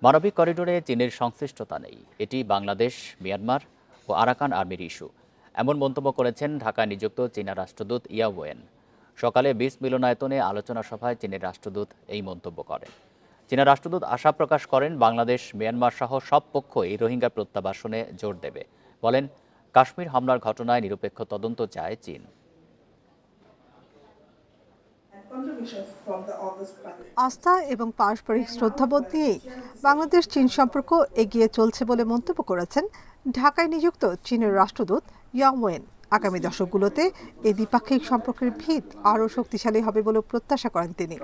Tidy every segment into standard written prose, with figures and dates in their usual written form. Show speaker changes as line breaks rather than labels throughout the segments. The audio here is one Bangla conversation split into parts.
মানবিক করিডোরে চীনের সংশ্লিষ্টতা নেই, এটি বাংলাদেশ, মিয়ানমার ও আরাকান আর্মির ইস্যু, এমন মন্তব্য করেছেন ঢাকায় নিযুক্ত চীনা রাষ্ট্রদূত ইয়া ওয়েন। সকালে ২০ মিলনায়তনে আলোচনা সভায় চীনের রাষ্ট্রদূত এই মন্তব্য করেন। চীনা রাষ্ট্রদূত আশা প্রকাশ করেন বাংলাদেশ, মিয়ানমার সহ সব পক্ষই রোহিঙ্গা প্রত্যাবাসনে জোর দেবে। বলেন, কাশ্মীর হামলার ঘটনায় নিরপেক্ষ তদন্ত চায় চীন।
আস্থা এবং পারস্পরিক শ্রদ্ধাবোধ নিয়েই বাংলাদেশ চীন সম্পর্ক এগিয়ে চলছে বলে মন্তব্য করেছেন ঢাকায় নিযুক্ত চীনের রাষ্ট্রদূত ইয়া ওয়েন। আগামী দশকগুলোতে এই দ্বিপাক্ষিক সম্পর্কের ভিত আরও শক্তিশালী হবে বলে প্রত্যাশা করেন তিনি।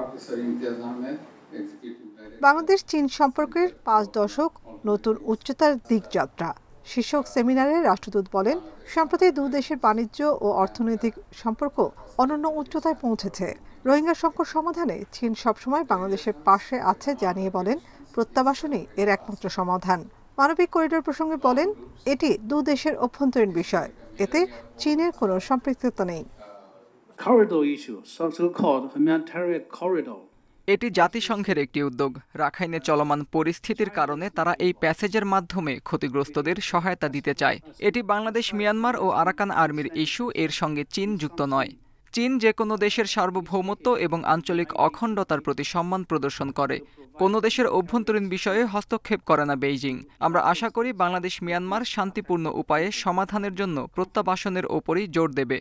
বাংলাদেশ চীন সম্পর্কের ৫ দশক নতুন উচ্চতার দিকযাত্রা শীর্ষক সেমিনারে রাষ্ট্রদূত বলেন, সম্প্রতি দুই দেশের বাণিজ্য ও অর্থনৈতিক সম্পর্ক অনন্য উচ্চতায় পৌঁছেছে। রোহিঙ্গা সংকট সমাধানে চীন সবসময় বাংলাদেশের পাশে আছে জানিয়ে বলেন, প্রত্যাবাসনই এর একমাত্র সমাধান। মানবিক করিডোর প্রসঙ্গে বলেন, এটি দুই দেশের অভ্যন্তরীণ বিষয়, এতে চীনের কোনো সম্পৃক্ততা নেই।
এটি জাতিসংঘের একটি উদ্যোগ। রাখাইনে চলমান পরিস্থিতির কারণে তারা এই প্যাসেজের মাধ্যমে ক্ষতিগ্রস্তদের সহায়তা দিতে চায়। এটি বাংলাদেশ, মিয়ানমার ও আরাকান আর্মির ইস্যু, এর সঙ্গে চীন যুক্ত নয়। চীন যে কোনো দেশের সার্বভৌমত্ব এবং আঞ্চলিক অখণ্ডতার প্রতি সম্মান প্রদর্শন করে। কোনো দেশের অভ্যন্তরীণ বিষয়ে হস্তক্ষেপ করে না বেইজিং। আমরা আশা করি বাংলাদেশ মিয়ানমার শান্তিপূর্ণ উপায়ে সমাধানের জন্য প্রত্যাবাসনের ওপরই জোর দেবে।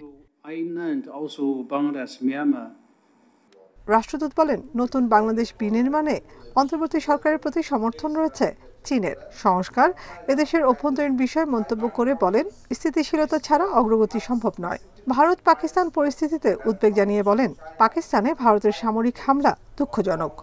রাষ্ট্রদূত বলেন, নতুন বাংলাদেশ বিনির্মাণে অন্তর্বর্তী সরকারের প্রতি সমর্থন রয়েছে চীনের। সংস্কার এদেশের অভ্যন্তরীণ বিষয় মন্তব্য করে বলেন, স্থিতিশীলতা ছাড়া অগ্রগতি সম্ভব নয়। ভারত পাকিস্তান পরিস্থিতিতে উদ্বেগ জানিয়ে বলেন, পাকিস্তানে ভারতের সামরিক হামলা দুঃখজনক।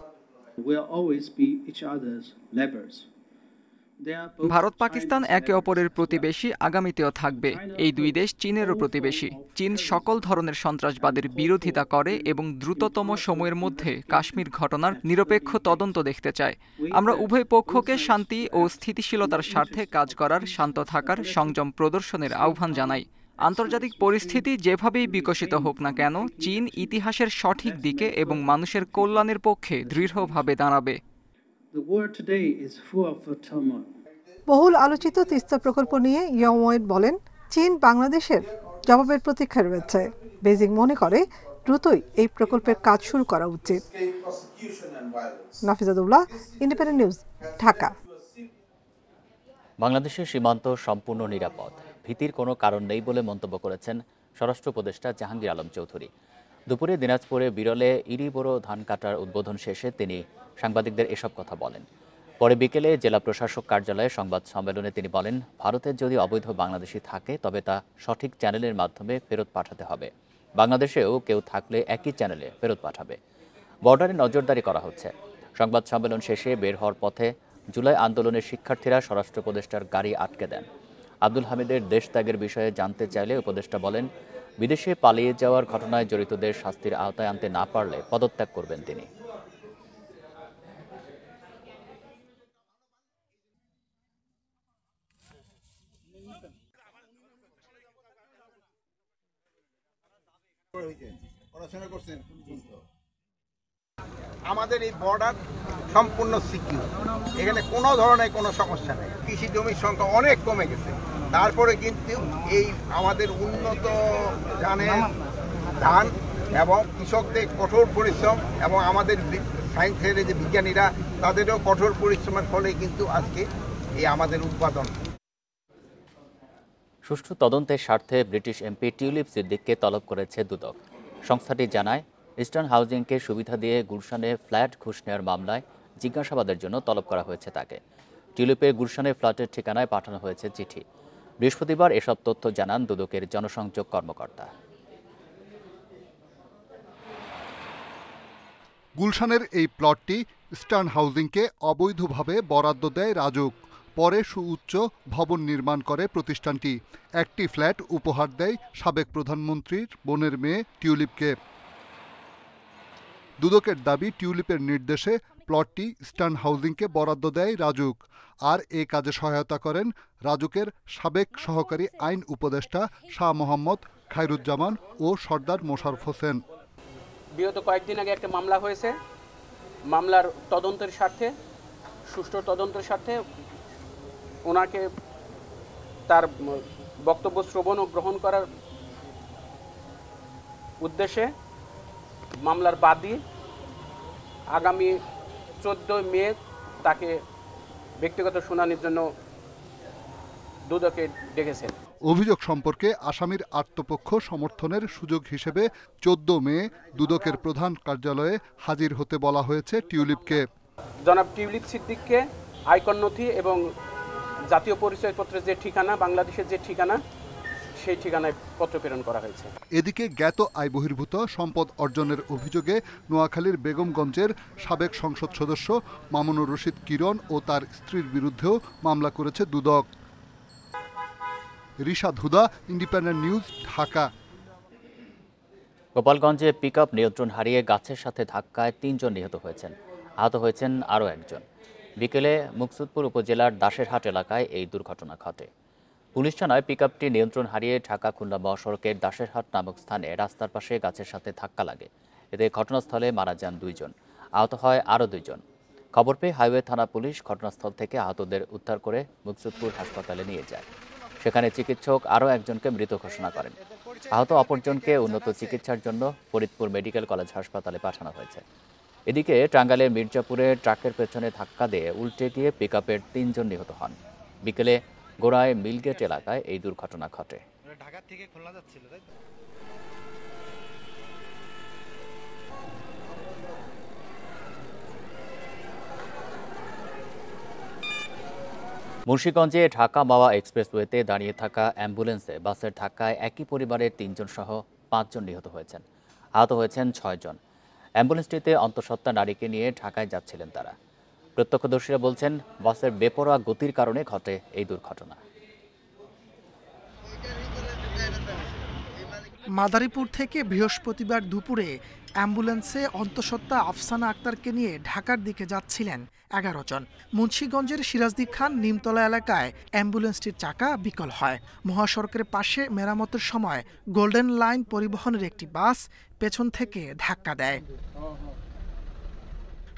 ভারত পাকিস্তান একে অপরের প্রতিবেশী, আগামীতেও থাকবে। এই দুই দেশ চীনেরও প্রতিবেশী। চীন সকল ধরনের সন্ত্রাসবাদের বিরোধিতা করে এবং দ্রুততম সময়ের মধ্যে কাশ্মীর ঘটনার নিরপেক্ষ তদন্ত দেখতে চায়। আমরা উভয় পক্ষকে শান্তি ও স্থিতিশীলতার স্বার্থে কাজ করার, শান্ত থাকার, সংযম প্রদর্শনের আহ্বান জানাই। আন্তর্জাতিক পরিস্থিতি যেভাবেই বিকশিত হোক না কেন, চীন ইতিহাসের সঠিক দিকে এবং মানুষের কল্যাণের পক্ষে দৃঢ়ভাবে দাঁড়াবে।
বহুল আলোচিত তিস্তা প্রকল্প নিয়ে ইয়া ওয়েন বলেন, চীন বাংলাদেশের জবাবের প্রতীক্ষায় রয়েছে। বেইজিং মনে করে দ্রুতই এই প্রকল্পের কাজ শুরু করা উচিত। নাফিজাতুল্লাহ, ইন্ডিপেন্ডেন্ট নিউজ, ঢাকা।
বাংলাদেশের সীমান্ত সম্পূর্ণ নিরাপদ, ভীতির কোনো কারণ নেই বলে মন্তব্য করেছেন স্বরাষ্ট্র উপদেষ্টা জাহাঙ্গীর আলম চৌধুরী। দুপুরে দিনাজপুরে বিরলে ইরিবোরো ধান কাটার উদ্বোধন শেষে তিনি সাংবাদিকদের এসব কথা বলেন। পরে বিকেলে জেলা প্রশাসক কার্যালয়ে সংবাদ সম্মেলনে তিনি বলেন, ভারতের যদি অবৈধ বাংলাদেশি থাকে তবে তা সঠিক চ্যানেলের মাধ্যমে ফেরত পাঠাতে হবে। বাংলাদেশেও কেউ থাকলে একই চ্যানেলে ফেরত পাঠাবে। বর্ডারে নজরদারি করা হচ্ছে। সংবাদ সম্মেলন শেষে বের হওয়ার পথে জুলাই আন্দোলনের শিক্ষার্থীরা স্বরাষ্ট্র উপদেষ্টার গাড়ি আটকে দেন। আব্দুল হামিদের দেশ ত্যাগের বিষয়ে জানতে চাইলে উপদেষ্টা বলেন, বিদেশে পালিয়ে যাওয়ার ঘটনায় জড়িতদের শাস্তির আওতায় আনতে না পারলে পদত্যাগ করবেন তিনি।
আমাদের এই বর্ডার সম্পূর্ণ সিকিউর, এখানে কোনো ধরনের কোনো সমস্যা নেই। কৃষি জমির সংখ্যা অনেক কমে গেছে, তারপরে কিন্তু এই আমাদের উন্নত ধান এবং কৃষকদের কঠোর পরিশ্রম এবং আমাদের সায়েন্সের যে বিজ্ঞানীরা তাদেরও কঠোর পরিশ্রমের ফলে কিন্তু আজকে এই আমাদের উৎপাদন।
সুষ্ঠু তদন্তের স্বার্থে ব্রিটিশ এমপি টিউলিপ সিদ্দিককে তলব করেছে দুদক। সংস্থাটি জানায়, ইস্টার্ন হাউজিংকে সুবিধা দিয়ে গুলশানে ফ্ল্যাট ঘুষ নেওয়ার মামলায় জিজ্ঞাসাবাদের জন্য তলব করা হয়েছে তাকে। টিউলিপের গুলশানের ফ্ল্যাটের ঠিকানায় পাঠানো হয়েছে চিঠি। বৃহস্পতিবার এসব তথ্য জানান দুদকের জনসংযোগ কর্মকর্তা।
গুলশানের এই প্লটটি ইস্টার্ন হাউজিংকে অবৈধভাবে বরাদ্দ দেয় রাজুক। পরে সুউচ্চ ভবন নির্মাণ করে প্রতিষ্ঠানটি। একটি ফ্ল্যাট উপহার দেয় সাবেক প্রধানমন্ত্রীর বোনের মেয়ে টিউলিপকে। দুদকের দাবি, টিউলিপের নির্দেশে প্লটটি ইস্টার্ন হাউজিংকে বরাদ্দ দেয় রাজুক। আর এ কাজে সহায়তা করেন রাজুকের সাবেক সহকারী আইন উপদেষ্টা শাহ মোহাম্মদ খায়রুজ্জামান ও সর্দার মোশাররফ হোসেন।
বিগত কয়েকদিন আগে একটা মামলা হয়েছে। মামলার তদন্তের স্বার্থে সুষ্ঠু তদন্তের স্বার্থে ওনাকে তার বক্তব্য শ্রবণ ও গ্রহণ করার উদ্দেশ্যে মামলার বাদী আগামী 14 মে তাকে ব্যক্তিগত শুনানির জন্য দুদকে ডেকেছেন।
অভিযোগ সম্পর্কে আসামির আত্মপক্ষ সমর্থনের সুযোগ হিসেবে 14 মে দুদকের প্রধান কার্যালয়ে হাজির হতে বলা হয়েছে টিউলিপকে।
জনাব টিউলিপ সিদ্দিককে আয়কর নথি এবং জাতীয় পরিচয়পত্রের যে ঠিকানা, বাংলাদেশের যে ঠিকানা, সেই ঠিকানায় পত্র প্রেরণ করা হয়েছে।
এদিকে জ্ঞাত আয় বহির্ভূত সম্পদ অর্জনের অভিযোগে নোয়াখালীর বেগমগঞ্জের সাবেক সংসদ সদস্য মামুনুর রশিদ কিরণ ও তার স্ত্রীর বিরুদ্ধেও মামলা করেছে দুদক। রিশাদ হুদা, ইন্ডিপেন্ডেন্ট নিউজ, ঢাকা।
গোপালগঞ্জে পিকআপ নিয়ন্ত্রণ হারিয়ে গাছের সাথে ধাক্কায় 3 জন নিহত হয়েছেন, আহত হয়েছেন আরও একজন। বিকেলে মুকসুদপুর উপজেলার দাসেরহাট এলাকায় এই দুর্ঘটনা ঘটে। পুলিশ জানায় পিকআপটি নিয়ন্ত্রণ হারিয়ে ঢাকা খুলনা মহাসড়কের দাসেরহাট নামক স্থানে রাস্তার পাশে গাছের সাথে ধাক্কা লাগে। এতে ঘটনাস্থলে মারা যান 2 জন, আহত হয় আরও 2 জন। খবর পেয়ে হাইওয়ে থানা পুলিশ ঘটনাস্থল থেকে আহতদের উদ্ধার করে মুকসুদপুর হাসপাতালে নিয়ে যায়। সেখানে চিকিৎসক আরও একজনকে মৃত ঘোষণা করেন। আহত অপরজনকে উন্নত চিকিৎসার জন্য ফরিদপুর মেডিকেল কলেজ হাসপাতালে পাঠানো হয়েছে। এদিকে টাঙ্গাইলের মির্জাপুরে ট্রাকের পেছনে ধাক্কা দিয়ে উল্টে গিয়ে পিকআপের 3 জন নিহত হন। বিকেলে গোড়ায় মিলগেট এলাকায় এই দুর্ঘটনা ঘটে।
ঢাকা থেকে খুলনা যাচ্ছিল, তাই তো?
মুন্সিগঞ্জে ঢাকা মাওয়া এক্সপ্রেসওয়েতে দাঁড়িয়ে থাকা অ্যাম্বুলেন্সে বাসের ধাক্কায় একই পরিবারের 3 জন সহ 5 জন নিহত হয়েছেন, আহত হয়েছেন 6 জন। অ্যাম্বুলেন্সটিতে অন্তঃসত্ত্বা নারীকে নিয়ে ঢাকায় যাচ্ছিলেন তারা। প্রত্যক্ষদর্শীরা বলছেন, বাসের বেপরোয়া গতির কারণে ঘটে এই দুর্ঘটনা।
মাদারীপুর থেকে বৃহস্পতিবার দুপুরে অ্যাম্বুলেন্সে অন্তঃসত্ত্বা আফসানা আক্তারকে নিয়ে ঢাকার দিকে যাচ্ছিলেন 11 জন। মুন্সিগঞ্জের সিরাজদি খান নিমতলা এলাকায় অ্যাম্বুলেন্সটির চাকা বিকল হয়। মহাসড়কের পাশে মেরামতের সময় গোল্ডেন লাইন পরিবহনের একটি বাস পেছন থেকে ধাক্কা দেয়।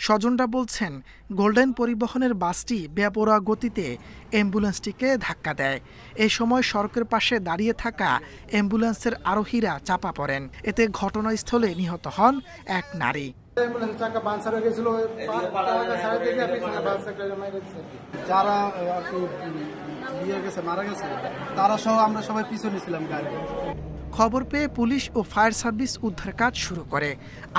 স্বজনরা বলছেন, গোল্ডেন পরিবহনের বাসটি বেপরোয়া গতিতে অ্যাম্বুলেন্সটিকে ধাক্কা দেয়। এই সময় সড়কের পাশে দাঁড়িয়ে থাকা অ্যাম্বুলেন্সের আরোহীরা চাপা পড়েন। এতে ঘটনাস্থলে নিহত হন এক নারী।
যারা মারা গেছে তারা সহ আমরা সবাই পিছনে ছিলাম গাড়ি।
খবর পেয়ে পুলিশ ও ফায়ার সার্ভিস উদ্ধার কাজ শুরু করে।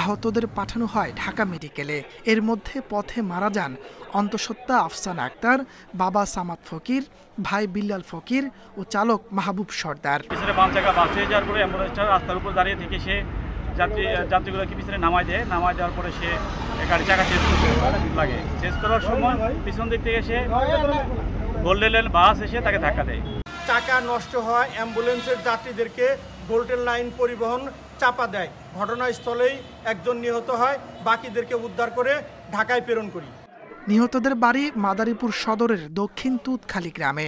আহতদের পাঠানো হয় ঢাকা মেডিকেলে। এর মধ্যে পথে মারা যান অন্তঃসত্ত্বা আফসানা আক্তার, বাবা সামাদ ফকির, ভাই বিল্লাল ফকির ও চালক মাহবুব সর্দার।
পিছনে বাম চাকা বাস হয়ে যাওয়ার পরে অ্যাম্বুলেন্সটা রাস্তার উপর দাঁড়িয়ে থেকে সে যাত্রীগুলোকে পিছনে নামায় দেওয়ার পরে সে গাড়ির চাকা চেঞ্জ করতে লাগে। চেঞ্জ করার সময় পিছন দিক থেকে সে গোল্ডেন লাইন বাস এসে তাকে ধাক্কা দেয়।
চাকা নষ্ট হয়, অ্যাম্বুলেন্সের যাত্রীদেরকে গোল্ডেন লাইন পরিবহন চাপা দেয়। ঘটনাস্থলেই একজন নিহত হয়, বাকিদেরকে উদ্ধার করে ঢাকায় প্রেরণ করি।
নিহতদের বাড়ি মাদারীপুর সদরের দক্ষিণ তুতখালী গ্রামে।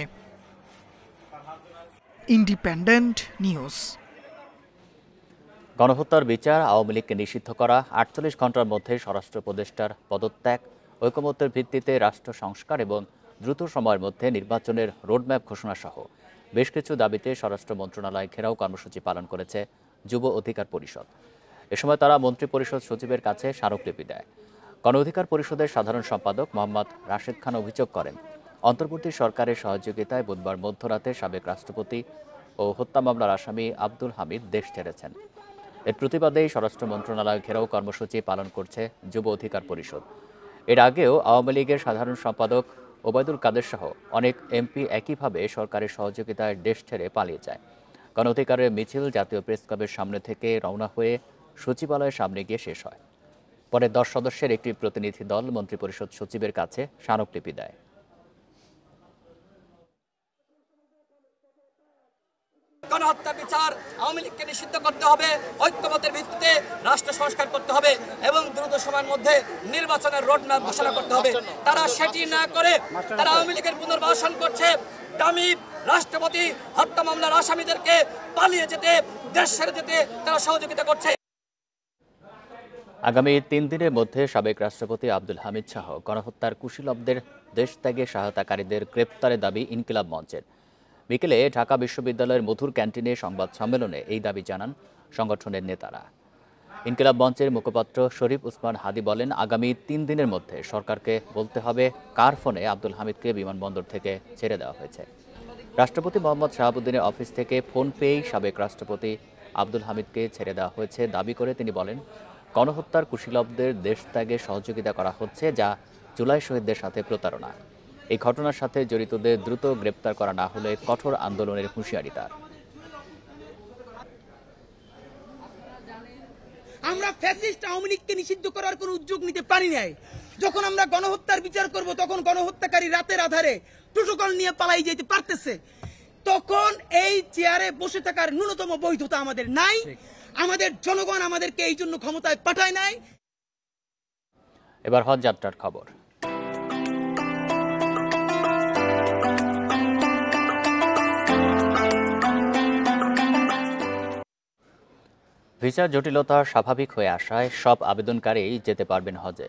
Independent news.
গণহত্যার বিচার, আওয়ামী লীগকে নিষিদ্ধ করা, 48 ঘন্টার মধ্যে স্বরাষ্ট্র উপদেষ্টার পদত্যাগ, ঐকমত্যের ভিত্তিতে রাষ্ট্র সংস্কার এবং দ্রুত সময়ের মধ্যে নির্বাচনের রোডম্যাপ ঘোষণা সহ বেশ কিছু দাবিতে স্বরাষ্ট্র মন্ত্রণালয় ঘেরাও কর্মসূচি পালন করেছে যুব অধিকার পরিষদ। এ সময় তারা মন্ত্রিপরিষদ সচিবের কাছে স্মারকলিপি দেয়। গণ অধিকার পরিষদের সাধারণ সম্পাদক মোহাম্মদ রাশেদ খান অভিযোগ করেন, অন্তর্বর্তী সরকারের সহযোগিতায় বুধবার মধ্যরাতে সাবেক রাষ্ট্রপতি ও হত্যা মামলার আসামি আব্দুল হামিদ দেশ ছেড়েছেন। এর প্রতিবাদেই স্বরাষ্ট্র মন্ত্রণালয় ঘেরাও কর্মসূচি পালন করছে যুব অধিকার পরিষদ। এর আগেও আওয়ামী লীগের সাধারণ সম্পাদক ওবায়দুল কাদের সহ অনেক এমপি একইভাবে সরকারের সহযোগিতায় দেশ ছেড়ে পালিয়ে যায়। গণ অধিকারের মিছিল জাতীয় প্রেস ক্লাবের সামনে থেকে রওনা হয়ে সচিবালয়ের সামনে গিয়ে শেষ হয়। পরে 10 সদস্যের একটি প্রতিনিধি দল মন্ত্রিপরিষদ সচিবের কাছে স্মারকলিপি দেয়।
গণহত্যার বিচার, আওয়ামী লীগকে নিষিদ্ধ করতে হবে, ঐক্যমতের ভিত্তিতে রাষ্ট্র সংস্কার করতে হবে এবং দ্রুত সময়ের মধ্যে নির্বাচনের রোডম্যাপ ঘোষণা করতে হবে। তারা সেটি না করে তারা আওয়ামী লীগের পুনর্বাসন করছে। দামি রাষ্ট্রপতি হত্যা মামলার আসামিদেরকে পালিয়ে যেতে, দেশ ছেড়ে যেতে তারা সহযোগিতা করছে।
আগামী 3 দিনের মধ্যে সাবেক রাষ্ট্রপতি আব্দুল হামিদ সহ গণহত্যার কুশীলবদের দেশ ত্যাগে সহায়তাকারীদের গ্রেপ্তারের দাবি ইনকিলাব মঞ্চের। বিকেলে ঢাকা বিশ্ববিদ্যালয়ের মধুর ক্যান্টিনে সংবাদ সম্মেলনে এই দাবি জানান সংগঠনের নেতারা। ইনকিলাব মঞ্চের মুখপাত্র শরীফ উসমান হাদি বলেন, আগামী 3 দিনের মধ্যে সরকারকে বলতে হবে কার ফোনে আব্দুল হামিদকে বিমানবন্দর থেকে ছেড়ে দেওয়া হয়েছে। রাষ্ট্রপতি মোহাম্মদ শাহাবুদ্দিনের অফিস থেকে ফোন পেয়েই সাবেক রাষ্ট্রপতি আব্দুল হামিদকে ছেড়ে দেওয়া হয়েছে দাবি করে তিনি বলেন, গণহত্যার কুশীলবদের দেশ ত্যাগে সহযোগিতা করা হচ্ছে, যা জুলাই শহীদদের সাথে প্রতারণা। এই ঘটনার সাথে জড়িতদের দ্রুত গ্রেপ্তার করা না হলে কঠোর আন্দোলনের হুঁশিয়ারি তার।
আমরা ফ্যাসিস্ট আওয়ামী লীগকে নিষিদ্ধ করার কোনো উদ্যোগ নিতে পারি নাই। যখন আমরা গণহত্যার বিচার করব তখন গণহত্যাকারী রাতের আধারে প্রোটোকল নিয়ে পালাই যেতে পারতেছে, তখন এই চেয়ারে বসে থাকার ন্যূনতম বৈধতা আমাদের নাই। আমাদের জনগণ আমাদেরকে এই জন্য ক্ষমতায় পাঠায় নাই।
এবার হজ যাত্রার খবর। ভিসার জটিলতা স্বাভাবিক হয়ে আসায় সব আবেদনকারী যেতে পারবেন হজে।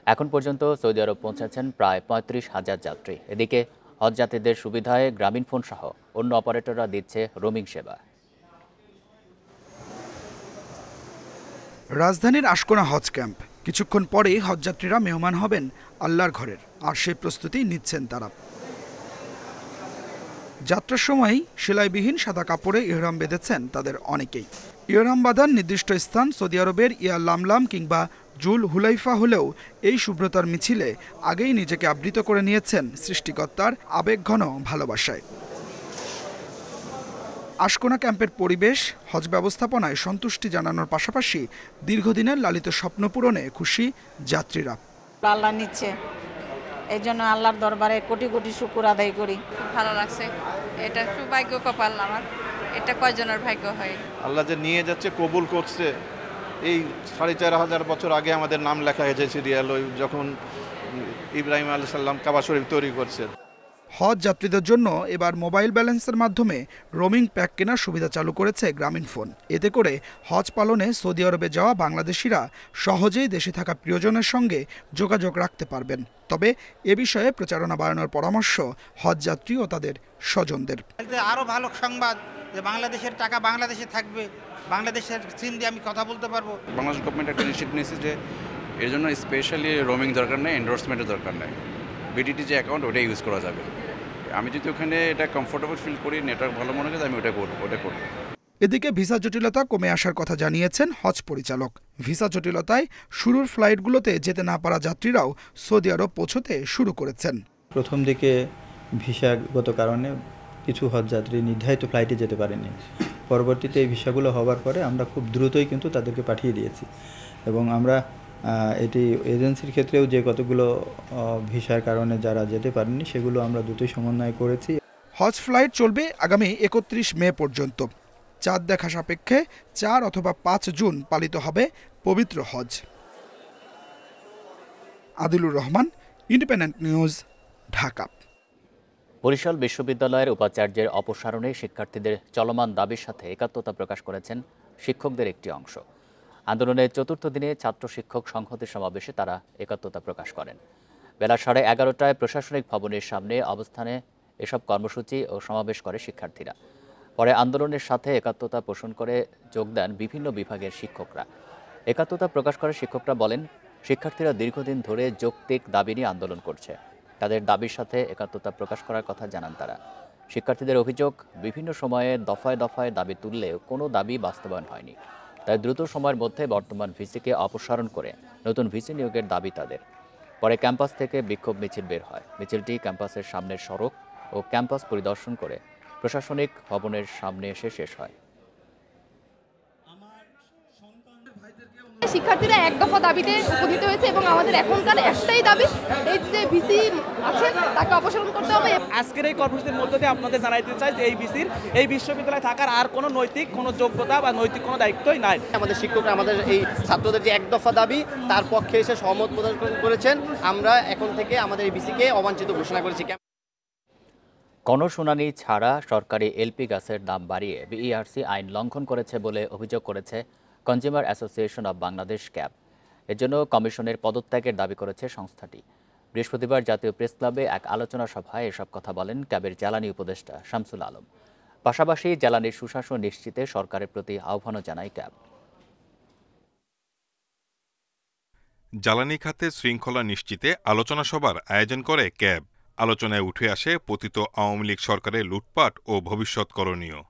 এখন পর্যন্ত সৌদি আরব পৌঁছেছেন প্রায় 35,000 যাত্রী। এদিকে হজ যাত্রীদের সুবিধায় গ্রামীণফোন সহ অন্য অপারেটররা দিচ্ছে রোমিং সেবা।
রাজধানীর আশকোনা হজ ক্যাম্প। কিছুক্ষণ পরেই হজযাত্রীরা মেহমান হবেন আল্লাহর ঘরের, আর সেই প্রস্তুতি নিচ্ছেন তারা। যাত্রার সময় সেলাইবিহীন সাদা কাপড়ে ইহরাম বেঁধেছেন তাদের অনেকেই। ইহরাম বাঁধার নির্দিষ্ট স্থান সৌদি আরবের ইয়া লামলাম কিংবা জুল হুলাইফা হলেও এই শুভ্রতার মিছিলে আগেই নিজেকে আবৃত করে নিয়েছেন সৃষ্টিকর্তার আবেগঘন ভালোবাসায়। আশকোনা ক্যাম্পের পরিবেশ হজ ব্যবস্থাপনায় সন্তুষ্টি জানানোর পাশাপাশি দীর্ঘদিনের লালিত স্বপ্ন পূরণে খুশি যাত্রীরা।
আল্লাহ নিচ্ছে, এই জন্য আল্লাহর দরবারে কোটি কোটি শুকর আদায় করি।
ভালো লাগছে, এটা সৌভাগ্য কপাল আমার, এটা কয়জনের ভাগ্য হয়।
আল্লাহ যে নিয়ে যাচ্ছে, কবুল করছে। এই 4,500 বছর আগে আমাদের নাম লেখা হয়েছে সিরিয়াল, যখন ইব্রাহিম আলাইহিস সালাম কাবা শরীফ তৈরি করছেন।
হজ যাত্রীদের জন্য এবার মোবাইল ব্যালেন্সের মাধ্যমে রোমিং প্যাক কেনার সুবিধা চালু করেছে গ্রামীণফোন। এতে করে হজ পালনে সৌদি আরবে যাওয়া বাংলাদেশিরা সহজেই দেশে থাকা প্রিয়জনের সঙ্গে যোগাযোগ রাখতে পারবেন। তবে এ বিষয়ে প্রচারণা বাড়ানোর পরামর্শ হজ যাত্রী ও তাদের স্বজনদের।
আরও ভালো সংবাদ যে বাংলাদেশের টাকা বাংলাদেশে থাকবে, বাংলাদেশের সিম দিয়ে আমি কথা বলতে পারবো।
বাংলাদেশ গভর্নমেন্ট একটা ইনিশিয়েটিভ নিয়েছে যে এর জন্য স্পেশালি রোমিং দরকার নেই, এন্ডোর্সমেন্টের দরকার নেই। বিডিটি যে অ্যাকাউন্ট ওটা ইউজ করা যাবে। আমি যদি ওখানে এটা কমফোর্টেবল ফিল করি, নেটওয়ার্ক ভালো মনে হয়, আমি ওটা করব।
এদিকে ভিসা জটিলতা কমে আসার কথা জানিয়েছেন হজ পরিচালক। ভিসা জটিলতায় শুরুর ফ্লাইটগুলোতে যেতে না পারা যাত্রীরাও সৌদি আরব পৌঁছতে শুরু করেছেন।
প্রথম দিকে ভিসাগত কারণে কিছু হজযাত্রী নির্ধারিত ফ্লাইটে যেতে পারেনি। পরবর্তীতে এই ভিসাগুলো হওয়ার পরে আমরা খুব দ্রুতই কিন্তু তাদেরকে পাঠিয়ে দিয়েছি, এবং আমরা এটি এজেন্সির ক্ষেত্রেও যে কতগুলো ভিসার কারণে যারা যেতে পারেননি সেগুলো আমরা দ্রুতই সমন্বয় করেছি।
হজ ফ্লাইট চলবে আগামী 31 মে পর্যন্ত। চাঁদ দেখা সাপেক্ষে 4 অথবা 5 জুন পালিত হবে পবিত্র হজ। Adilur Rahman, Independent News, Dhaka.
বরিশাল বিশ্ববিদ্যালয়ের উপাচার্যের অপসারণে শিক্ষার্থীদের চলমান দাবির সাথে একাত্মতা প্রকাশ করেছেন শিক্ষকদের একটি অংশ। আন্দোলনের 4র্থ দিনে ছাত্র শিক্ষক সংহতির সমাবেশে তারা একাত্মতা প্রকাশ করেন। বেলা 11:30টায় প্রশাসনিক ভবনের সামনে অবস্থানে এসব কর্মসূচি ও সমাবেশ করে শিক্ষার্থীরা। পরে আন্দোলনের সাথে একাত্মতা পোষণ করে যোগ দেন বিভিন্ন বিভাগের শিক্ষকরা। একাত্মতা প্রকাশ করে শিক্ষকরা বলেন, শিক্ষার্থীরা দীর্ঘদিন ধরে যৌক্তিক দাবি নিয়ে আন্দোলন করছে। তাদের দাবির সাথে একাত্মতা প্রকাশ করার কথা জানান তারা। শিক্ষার্থীদের অভিযোগ, বিভিন্ন সময়ে দফায় দফায় দাবি তুললেও কোনো দাবি বাস্তবায়ন হয়নি। তাই দ্রুত সময়ের মধ্যে বর্তমান ভিসিকে অপসারণ করে নতুন ভিসি নিয়োগের দাবি তাদের। পরে ক্যাম্পাস থেকে বিক্ষোভ মিছিল বের হয়। মিছিলটি ক্যাম্পাসের সামনের সড়ক ও ক্যাম্পাস পরিদর্শন করে প্রশাসনিক ভবনের সামনে এসে শেষ হয়।
শিক্ষার্থীরা এক দফা দাবিতে উপনীত হয়েছে এবং আমাদের এখনকার একটাই দাবি, এই যে ভিসি আছে তাকে অপসারণ করতে হবে।
আজকের এই কর্মসূচির মধ্য দিয়ে আপনাদের জানাইতে চাই যে এই বিশ্ববিদ্যালয়ে থাকার আর কোনো নৈতিক কোনো যোগ্যতা বা নৈতিক কোনো দায়িত্বই নাই।
আমাদের শিক্ষকরা আমাদের এই ছাত্রদের যে এক দফা দাবি তার পক্ষে এসে সহমত প্রদান করেছেন। আমরা এখন থেকে আমাদের এই ভিসিকে অবাঞ্ছিত ঘোষণা করেছি।
গণশুনানি ছাড়া সরকারি এলপি গ্যাসের দাম বাড়িয়ে বিইআরসি আইন লঙ্ঘন করেছে বলে অভিযোগ করেছে consumer association of Bangladesh cab. এর জন্য কমিশনের পদত্যাগের দাবি করেছে সংস্থাটি। বৃহস্পতিবার জাতীয় প্রেস ক্লাবে এক আলোচনা সভায় এসব কথা বলেন ক্যাবের জ্বালানি উপদেষ্টা শামসুল আলম। পাশাপাশি জ্বালানির সুশাসন নিশ্চিতে সরকারের প্রতি আহ্বানও জানায় ক্যাব।
জ্বালানি খাতে শৃঙ্খলা নিশ্চিতে আলোচনা সভার আয়োজন করে ক্যাব। আলোচনায় উঠে আসে পতিত আওয়ামী লীগ সরকারের লুটপাট ও ভবিষ্যৎ করণীয়।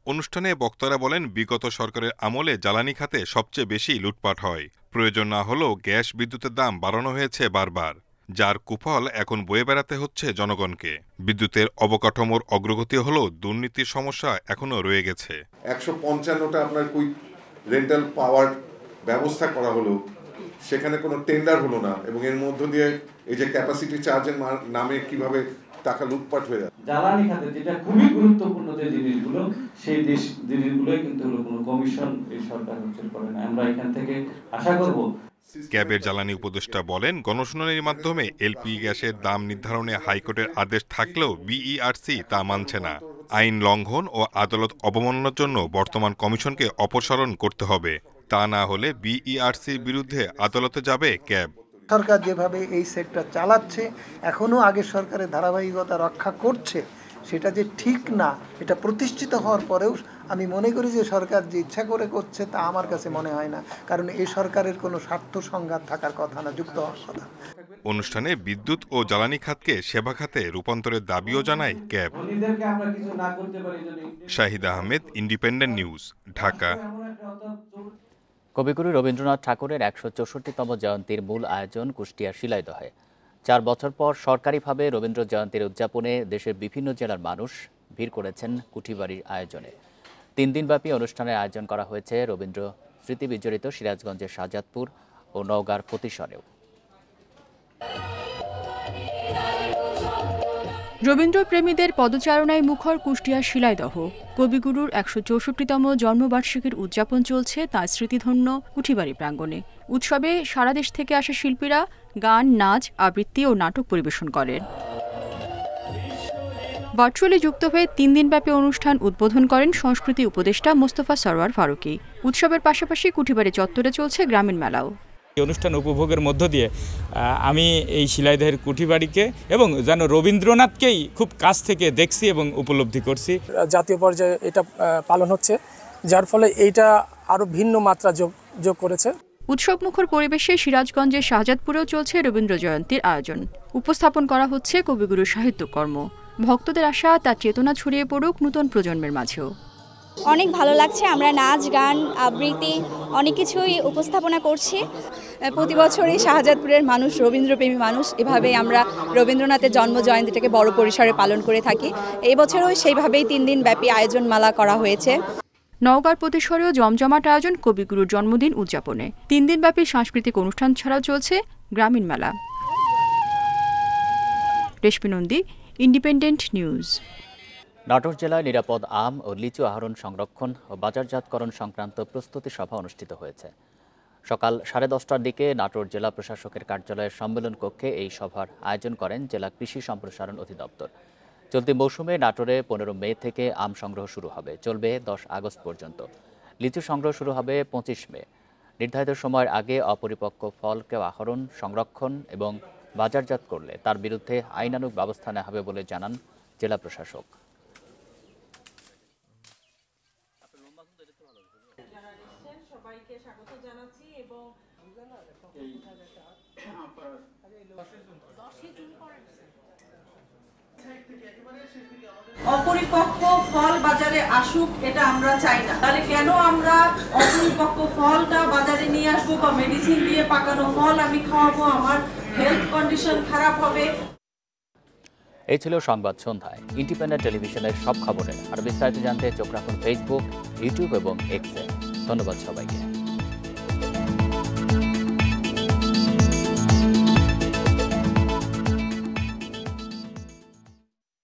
অনুষ্ঠানে বক্তারা বলেন, বিগত সরকারের আমলে জ্বালানি খাতে সবচেয়ে বেশি লুটপাট হয়। প্রয়োজন না হলেও গ্যাস বিদ্যুতের দাম বাড়ানো হয়েছে বারবার, যার কুফল এখন বয়ে বেড়াতে হচ্ছে জনগণকে। বিদ্যুতের অবকাঠামোর অগ্রগতি হলেও দুর্নীতির সমস্যা এখনও রয়ে গেছে।
155টা আপনার কুইক রেন্টাল পাওয়ার ব্যবস্থা করা হলো, সেখানে কোনো টেন্ডার হলো না, এবং এর মধ্য দিয়ে এই যে ক্যাপাসিটি চার্জের নামে কিভাবে টাকা লুটপাট হয়ে যায়।
জ্বালানি খাতে যেটা খুবই গুরুত্বপূর্ণ যে জিনিসগুলো, সেই জিনিসগুলোই কিন্তু কোনো কমিশন এই সরকার করে না। আমরা এখান থেকে আশা করব।
ক্যাবের জ্বালানি উপদেষ্টা বলেন, গণশুনানির মাধ্যমে এলপি গ্যাসের দাম নির্ধারণে হাইকোর্টের আদেশ থাকলেও বিইআরসি তা মানছে না। আইন লঙ্ঘন ও আদালত অবমাননার জন্য বর্তমান কমিশনকে অপসারণ করতে হবে। তা না হলে বিইআরসির বিরুদ্ধে আদালতে যাবে ক্যাব।
সরকার যেভাবে এই সেক্টর চালাচ্ছে, এখনও আগের সরকারের ধারাবাহিকতা রক্ষা করছে, সেটা যে ঠিক না, এটা প্রতিষ্ঠিত হওয়ার পরেও আমি মনে করি যে সরকার যে ইচ্ছা করে করছে তা আমার কাছে মনে হয় না, কারণ এই সরকারের কোনো স্বার্থ সংঘাত থাকার কথা না, যুক্ত হওয়ার কথা।
অনুষ্ঠানে বিদ্যুৎ ও জ্বালানি খাতকে সেবা খাতে রূপান্তরের দাবিও জানায় cab. Shahid Ahmed, independent News, Dhaka.
কবিগুরু রবীন্দ্রনাথ ঠাকুরের ১৬৪তম জয়ন্তীর মূল আয়োজন কুষ্টিয়ার শিলাইদহে। ৪ বছর পর সরকারিভাবে রবীন্দ্র জয়ন্তীর উদযাপনে দেশের বিভিন্ন জেলার মানুষ ভিড় করেছেন কুঠিবাড়ির আয়োজনে। 3 দিনব্যাপী অনুষ্ঠানের আয়োজন করা হয়েছে রবীন্দ্র স্মৃতি বিজড়িত সিরাজগঞ্জের শাহজাদপুর ও নওগাঁর পতিসরেও।
রবীন্দ্রপ্রেমীদের পদচারণায় মুখর কুষ্টিয়ার শিলাইদহ। কবিগুরুর ১৬৪তম জন্মবার্ষিকীর উদযাপন চলছে তাঁর স্মৃতিধন্য কুঠিবাড়ি প্রাঙ্গণে। উৎসবে সারা দেশ থেকে আসা শিল্পীরা গান, নাচ, আবৃত্তি ও নাটক পরিবেশন করেন। ভার্চুয়ালি যুক্ত হয়ে 3 দিনব্যাপী অনুষ্ঠান উদ্বোধন করেন সংস্কৃতি উপদেষ্টা মোস্তফা সরওয়ার ফারুকী। উৎসবের পাশাপাশি কুঠিবাড়ি চত্বরে চলছে গ্রামীণ মেলাও।
এই অনুষ্ঠান উপভোগের মধ্য দিয়ে আমি এই শিলাইদহের কুঠিবাড়িকে এবং যেন রবীন্দ্রনাথকেই খুব কাছ থেকে দেখছি এবং উপলব্ধি করছি।
জাতীয় পর্যায়ে এটা পালন হচ্ছে, যার ফলে এইটা আরও ভিন্ন মাত্রা যোগ করেছে।
উৎসবমুখর পরিবেশে সিরাজগঞ্জের শাহজাদপুরেও চলছে রবীন্দ্র জয়ন্তীর আয়োজন। উপস্থাপন করা হচ্ছে কবিগুরুর সাহিত্যকর্ম। ভক্তদের আশা তার চেতনা ছড়িয়ে পড়ুক নতুন প্রজন্মের মাঝেও।
অনেক ভালো লাগছে, আমরা নাচ, গান, আবৃত্তি অনেক কিছুই উপস্থাপনা করছি। প্রতি বছরই শাহজাদপুরের মানুষ রবীন্দ্রপ্রেমী মানুষ, এভাবেই আমরা রবীন্দ্রনাথের জন্ম জয়ন্তীটাকে বড় পরিসরে পালন করে থাকি। এই বছরও সেইভাবেই 3 দিন ব্যাপী আয়োজন মালা করা হয়েছে।
নওগাঁর পতিসরেও জমজমাট আয়োজন কবিগুরুর জন্মদিন উদযাপনে। 3 দিনব্যাপী সাংস্কৃতিক অনুষ্ঠান ছাড়াও চলছে গ্রামীণ মেলা। রেশমি নন্দী, ইন্ডিপেন্ডেন্ট নিউজ।
নাটোর জেলায় নিরাপদ আম ও লিচু আহরণ, সংরক্ষণ ও বাজারজাতকরণ সংক্রান্ত প্রস্তুতি সভা অনুষ্ঠিত হয়েছে। সকাল 10:30টার দিকে নাটোর জেলা প্রশাসকের কার্যালয়ের সম্মেলন কক্ষে এই সভার আয়োজন করেন জেলা কৃষি সম্প্রসারণ অধিদপ্তর। চলতি মৌসুমে নাটোরে 15 মে থেকে আম সংগ্রহ শুরু হবে, চলবে 10 আগস্ট পর্যন্ত। লিচু সংগ্রহ শুরু হবে 25 মে। নির্ধারিত সময়ের আগে অপরিপক্ক ফলকে আহরণ, সংরক্ষণ এবং বাজারজাত করলে তার বিরুদ্ধে আইনানুগ ব্যবস্থা নেওয়া হবে বলে জানান জেলা প্রশাসক।
অপরিপক্ক ফল বাজারে আসুক, এটা আমরা চাই না। তাহলে কেন আমরা অপরিপক্ক ফলটা বাজারে নিয়ে আসবো বা মেডিসিন দিয়ে পাকানো ফল আমি খাওয়াবো? আমার হেলথ কন্ডিশন খারাপ হবে।
এই ছিল সংবাদ সন্ধ্যায়। ইন্ডিপেন্ডেন্ট টেলিভিশনের সব খবরে আর বিস্তারিত জানতে চোখ রাখুন ফেসবুক, ইউটিউব এবং এক্সে। ধন্যবাদ সবাইকে।